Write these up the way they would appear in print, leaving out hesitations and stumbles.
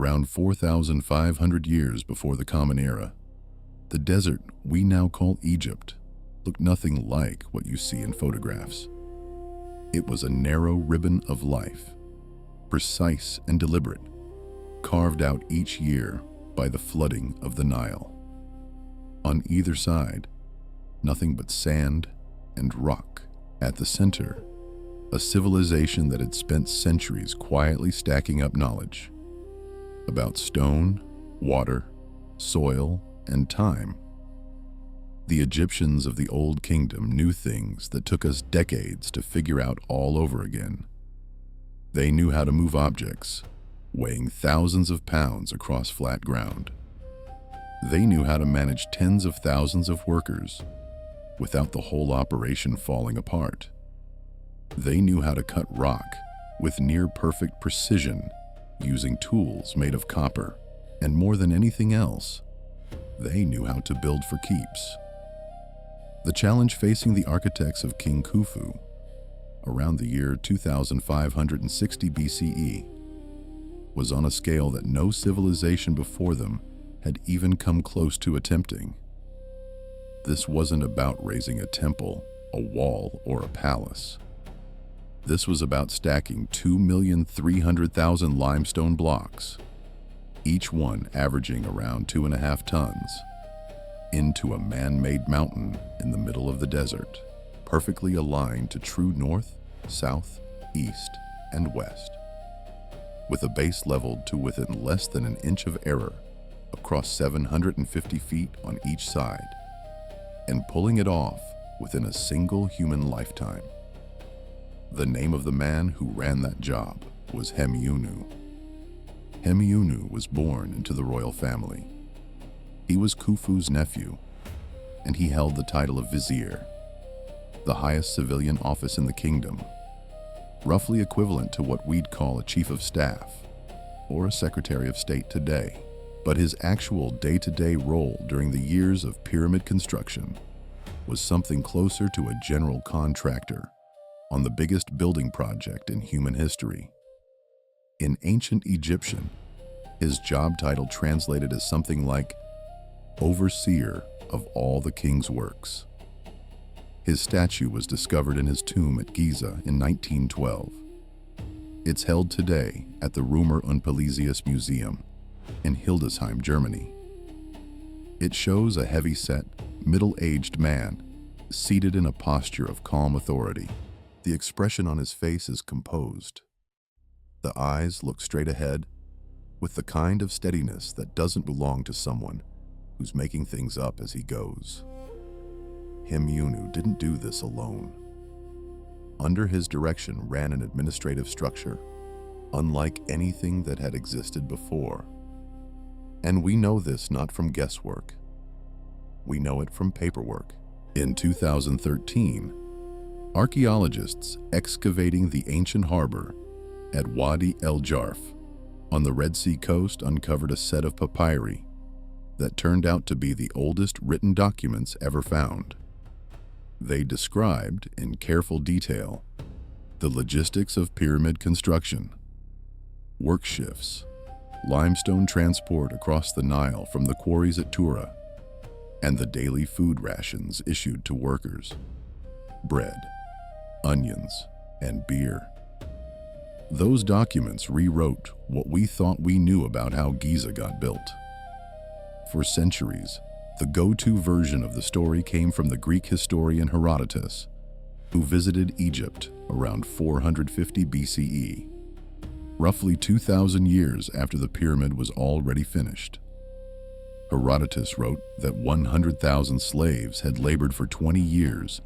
around 4,500 years before the Common Era, the desert we now call Egypt looked nothing like what you see in photographs. It was a narrow ribbon of life, precise and deliberate, carved out each year by the flooding of the Nile. On either side, nothing but sand and rock. At the center, a civilization that had spent centuries quietly stacking up knowledge about stone, water, soil, and time. The Egyptians of the Old Kingdom knew things that took us decades to figure out all over again. They knew how to move objects, weighing thousands of pounds across flat ground. They knew how to manage tens of thousands of workers without the whole operation falling apart. They knew how to cut rock with near-perfect precision using tools made of copper, and more than anything else, they knew how to build for keeps. The challenge facing the architects of King Khufu around the year 2560 BCE was on a scale that no civilization before them had even come close to attempting. This wasn't about raising a temple, a wall, or a palace. This was about stacking 2,300,000 limestone blocks, each one averaging around 2.5 tons, into a man-made mountain in the middle of the desert, perfectly aligned to true north, south, east, and west, with a base leveled to within less than an inch of error across 750 feet on each side, and pulling it off within a single human lifetime. The name of the man who ran that job was Hemiunu. Hemiunu was born into the royal family. He was Khufu's nephew, and he held the title of vizier, the highest civilian office in the kingdom, roughly equivalent to what we'd call a chief of staff or a secretary of state today. But his actual day-to-day role during the years of pyramid construction was something closer to a general contractor on the biggest building project in human history. In ancient Egyptian, his job title translated as something like overseer of all the king's works. His statue was discovered in his tomb at Giza in 1912. It's held today at the Roemer und Pelizaeus Museum in Hildesheim, Germany. It shows a heavy-set, middle-aged man seated in a posture of calm authority. The expression on his face is composed. The eyes look straight ahead with the kind of steadiness that doesn't belong to someone who's making things up as he goes. Hemiunu didn't do this alone. Under his direction ran an administrative structure, unlike anything that had existed before. And we know this not from guesswork. We know it from paperwork. In 2013, archaeologists excavating the ancient harbor at Wadi el-Jarf on the Red Sea coast uncovered a set of papyri that turned out to be the oldest written documents ever found. They described, in careful detail, the logistics of pyramid construction, work shifts, limestone transport across the Nile from the quarries at Tura, and the daily food rations issued to workers: bread, onions, and beer. Those documents rewrote what we thought we knew about how Giza got built. For centuries, the go-to version of the story came from the Greek historian Herodotus, who visited Egypt around 450 BCE, roughly 2,000 years after the pyramid was already finished. Herodotus wrote that 100,000 slaves had labored for 20 years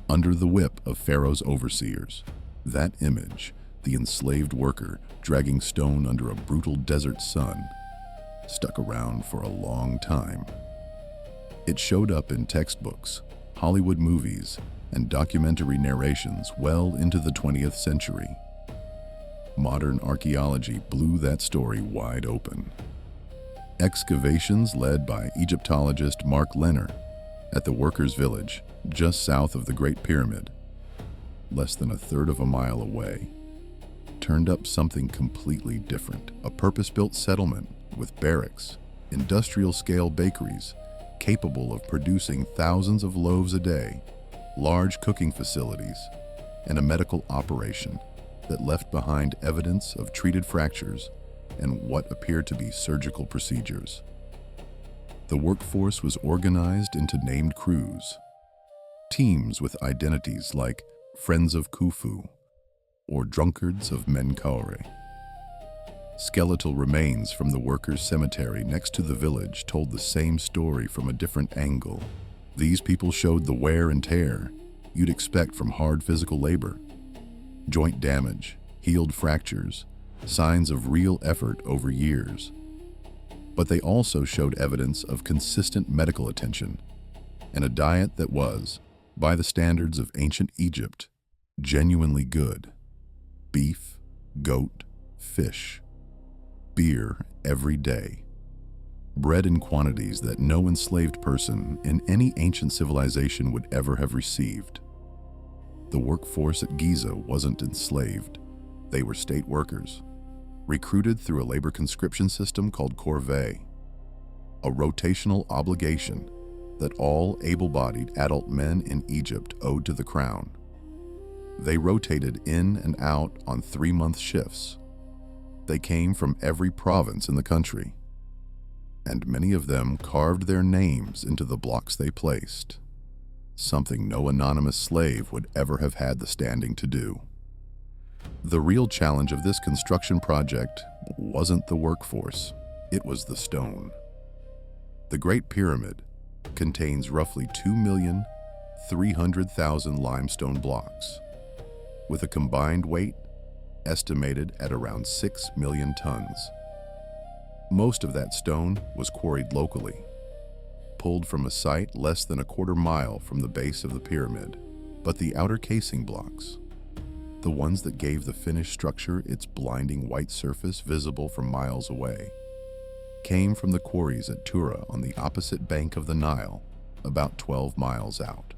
under the whip of Pharaoh's overseers. That image, the enslaved worker dragging stone under a brutal desert sun, stuck around for a long time. It showed up in textbooks, Hollywood movies, and documentary narrations well into the 20th century. Modern archaeology blew that story wide open. Excavations led by Egyptologist Mark Lehner at the Workers' Village, just south of the Great Pyramid, less than a third of a mile away, turned up something completely different. A purpose-built settlement with barracks, industrial-scale bakeries capable of producing thousands of loaves a day, large cooking facilities, and a medical operation that left behind evidence of treated fractures and what appeared to be surgical procedures. The workforce was organized into named crews, teams with identities like Friends of Khufu or Drunkards of Menkaure. Skeletal remains from the workers' cemetery next to the village told the same story from a different angle. These people showed the wear and tear you'd expect from hard physical labor. Joint damage, healed fractures, signs of real effort over years. But they also showed evidence of consistent medical attention and a diet that was, by the standards of ancient Egypt, genuinely good. Beef, goat, fish, beer every day. Bread in quantities that no enslaved person in any ancient civilization would ever have received. The workforce at Giza wasn't enslaved. They were state workers, recruited through a labor conscription system called corvée, a rotational obligation that all able-bodied adult men in Egypt owed to the crown. They rotated in and out on 3-month shifts. They came from every province in the country, and many of them carved their names into the blocks they placed, something no anonymous slave would ever have had the standing to do. The real challenge of this construction project wasn't the workforce, it was the stone. The Great Pyramid contains roughly 2,300,000 limestone blocks, with a combined weight estimated at around 6 million tons. Most of that stone was quarried locally, pulled from a site less than a quarter mile from the base of the pyramid. But the outer casing blocks, the ones that gave the finished structure its blinding white surface visible from miles away, came from the quarries at Tura on the opposite bank of the Nile, about 12 miles out.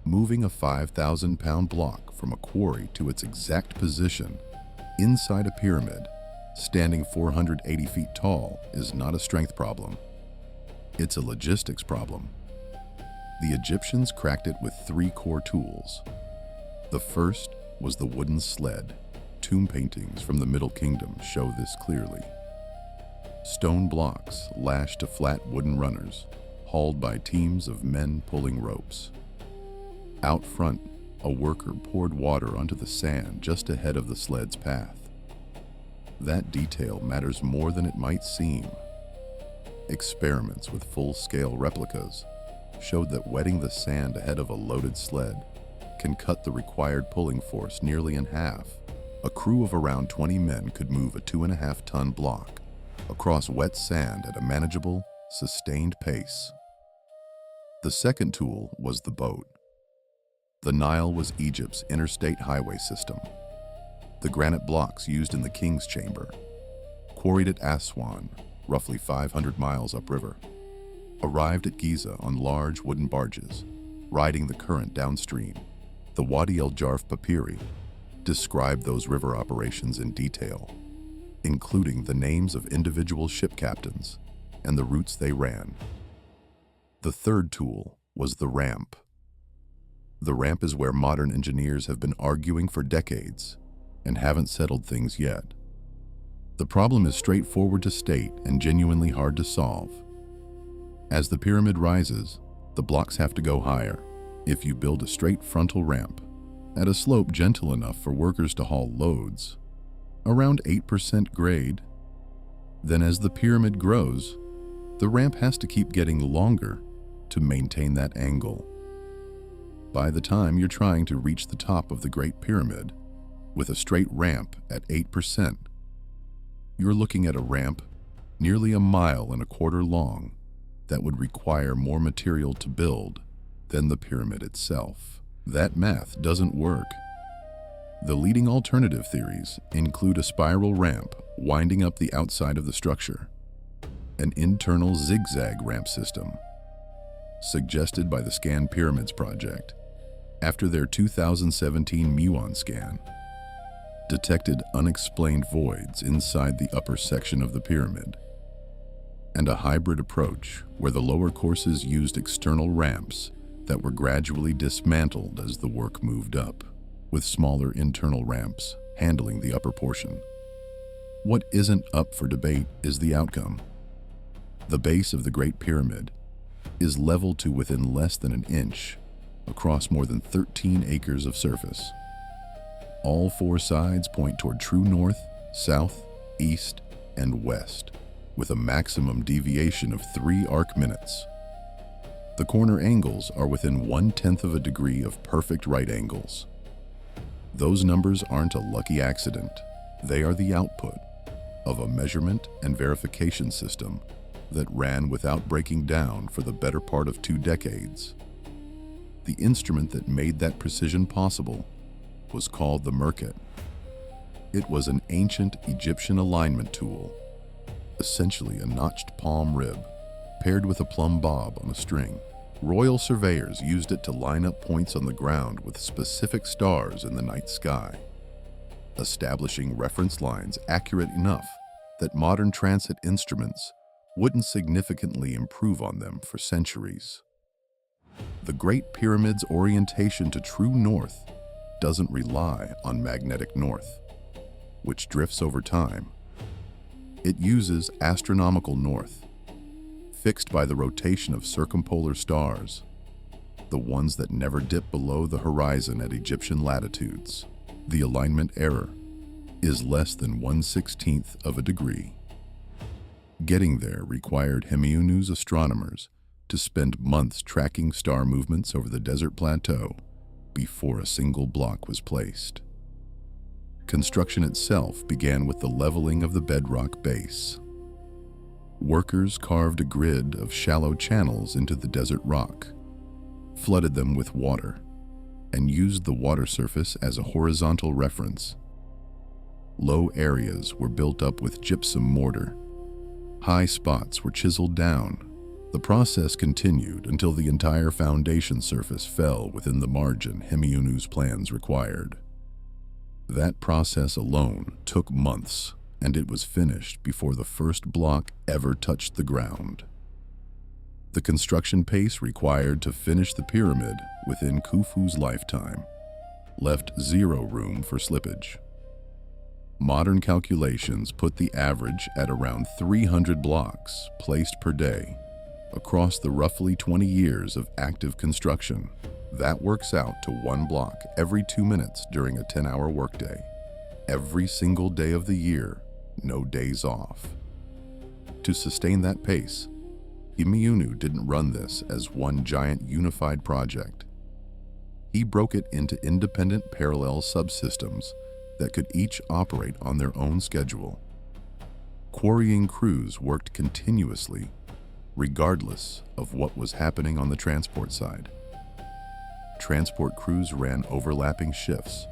Moving a 5,000-pound block from a quarry to its exact position inside a pyramid, standing 480 feet tall, is not a strength problem. It's a logistics problem. The Egyptians cracked it with 3 core tools. The first was the wooden sled. Tomb paintings from the Middle Kingdom show this clearly. Stone blocks lashed to flat wooden runners, hauled by teams of men pulling ropes. Out front, a worker poured water onto the sand just ahead of the sled's path. That detail matters more than it might seem. Experiments with full-scale replicas showed that wetting the sand ahead of a loaded sled can cut the required pulling force nearly in half. A crew of around 20 men could move a 2.5-ton block across wet sand at a manageable, sustained pace. The second tool was the boat. The Nile was Egypt's interstate highway system. The granite blocks used in the King's Chamber, quarried at Aswan, roughly 500 miles upriver, arrived at Giza on large wooden barges, riding the current downstream. The Wadi el-Jarf Papyri described those river operations in detail, including the names of individual ship captains and the routes they ran. The third tool was the ramp. The ramp is where modern engineers have been arguing for decades and haven't settled things yet. The problem is straightforward to state and genuinely hard to solve. As the pyramid rises, the blocks have to go higher. If you build a straight frontal ramp at a slope gentle enough for workers to haul loads, around 8% grade, then as the pyramid grows, the ramp has to keep getting longer to maintain that angle. By the time you're trying to reach the top of the Great Pyramid with a straight ramp at 8%, you're looking at a ramp nearly 1.25 miles long that would require more material to build than the pyramid itself. That math doesn't work. The leading alternative theories include a spiral ramp winding up the outside of the structure, an internal zigzag ramp system, suggested by the ScanPyramids Project after their 2017 muon scan. detected unexplained voids inside the upper section of the pyramid, and a hybrid approach where the lower courses used external ramps that were gradually dismantled as the work moved up, with smaller internal ramps handling the upper portion. What isn't up for debate is the outcome. The base of the Great Pyramid is leveled to within less than an inch across more than 13 acres of surface. All four sides point toward true north, south, east, and west, with a maximum deviation of 3 arc minutes. The corner angles are within 1/10 of a degree of perfect right angles. Those numbers aren't a lucky accident. They are the output of a measurement and verification system that ran without breaking down for the better part of 2 decades. The instrument that made that precision possible was called the Merkit. It was an ancient Egyptian alignment tool, essentially a notched palm rib paired with a plumb bob on a string. Royal surveyors used it to line up points on the ground with specific stars in the night sky, establishing reference lines accurate enough that modern transit instruments wouldn't significantly improve on them for centuries. The Great Pyramid's orientation to true north doesn't rely on magnetic north, which drifts over time. It uses astronomical north, fixed by the rotation of circumpolar stars, the ones that never dip below the horizon at Egyptian latitudes. The alignment error is less than 1/16 of a degree. Getting there required Hemiunu's astronomers to spend months tracking star movements over the desert plateau before a single block was placed. Construction itself began with the leveling of the bedrock base. Workers carved a grid of shallow channels into the desert rock, flooded them with water, and used the water surface as a horizontal reference. Low areas were built up with gypsum mortar. High spots were chiseled down. The process continued until the entire foundation surface fell within the margin Hemiunu's plans required. That process alone took months, and it was finished before the first block ever touched the ground. The construction pace required to finish the pyramid within Khufu's lifetime left zero room for slippage. Modern calculations put the average at around 300 blocks placed per day across the roughly 20 years of active construction. That works out to 1 block every 2 minutes during a 10-hour workday. Every single day of the year, no days off. To sustain that pace, Hemiunu didn't run this as one giant unified project. He broke it into independent parallel subsystems that could each operate on their own schedule. Quarrying crews worked continuously, regardless of what was happening on the transport side. Transport crews ran overlapping shifts,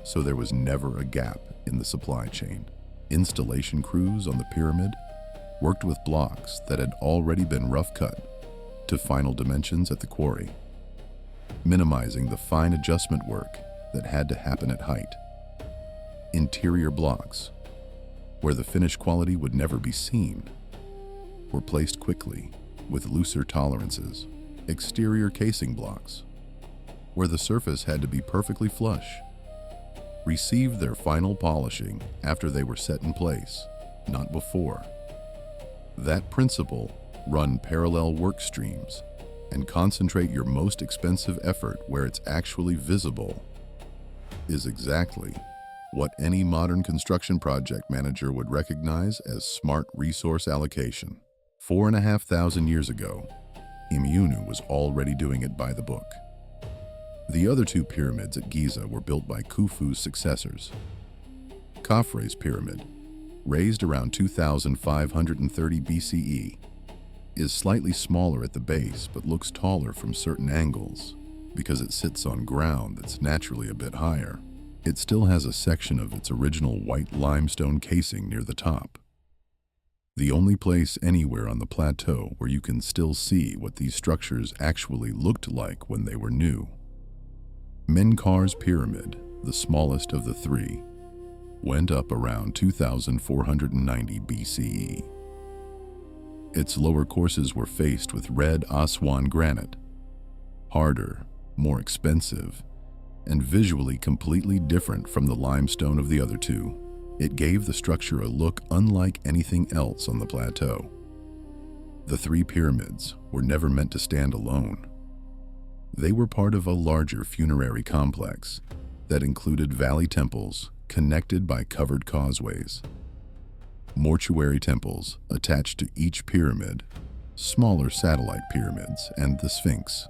so there was never a gap in the supply chain. Installation crews on the pyramid worked with blocks that had already been rough cut to final dimensions at the quarry, minimizing the fine adjustment work that had to happen at height. Interior blocks, where the finish quality would never be seen, were placed quickly with looser tolerances. Exterior casing blocks, where the surface had to be perfectly flush, received their final polishing after they were set in place, not before. That principle, run parallel work streams and concentrate your most expensive effort where it's actually visible, is exactly what any modern construction project manager would recognize as smart resource allocation. 4,500 years ago, Hemiunu was already doing it by the book. The other 2 pyramids at Giza were built by Khufu's successors. Khafre's pyramid, raised around 2530 BCE, is slightly smaller at the base but looks taller from certain angles because it sits on ground that's naturally a bit higher. It still has a section of its original white limestone casing near the top. The only place anywhere on the plateau where you can still see what these structures actually looked like when they were new. Menkaur's pyramid, the smallest of the 3, went up around 2490 BCE. Its lower courses were faced with red Aswan granite, harder, more expensive, and visually completely different from the limestone of the other two. It gave the structure a look unlike anything else on the plateau. The three pyramids were never meant to stand alone. They were part of a larger funerary complex that included valley temples connected by covered causeways, mortuary temples attached to each pyramid, smaller satellite pyramids, and the Sphinx,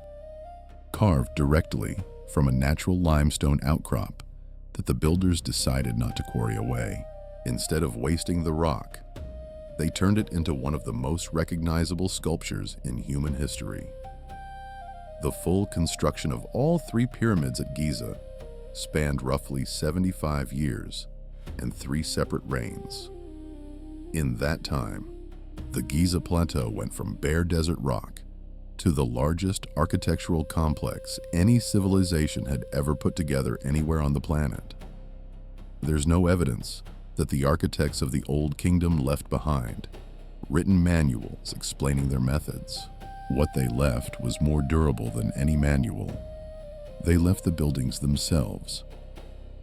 carved directly from a natural limestone outcrop that the builders decided not to quarry away. Instead of wasting the rock, they turned it into one of the most recognizable sculptures in human history. The full construction of all three pyramids at Giza spanned roughly 75 years and 3 separate reigns. In that time, the Giza plateau went from bare desert rock to the largest architectural complex any civilization had ever put together anywhere on the planet. There's no evidence that the architects of the Old Kingdom left behind written manuals explaining their methods. What they left was more durable than any manual. They left the buildings themselves,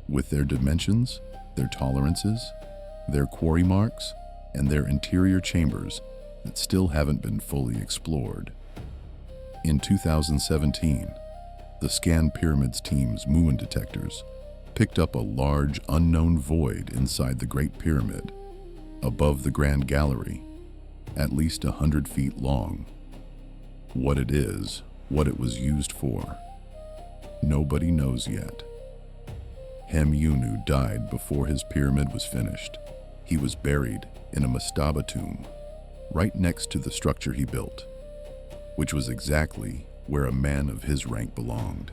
with their dimensions, their tolerances, their quarry marks, and their interior chambers that still haven't been fully explored. In 2017, the ScanPyramids team's muon detectors picked up a large unknown void inside the Great Pyramid, above the Grand Gallery, at least 100 feet long. What it is, what it was used for, nobody knows yet. Hemiunu died before his pyramid was finished. He was buried in a mastaba tomb, right next to the structure he built, which was exactly where a man of his rank belonged.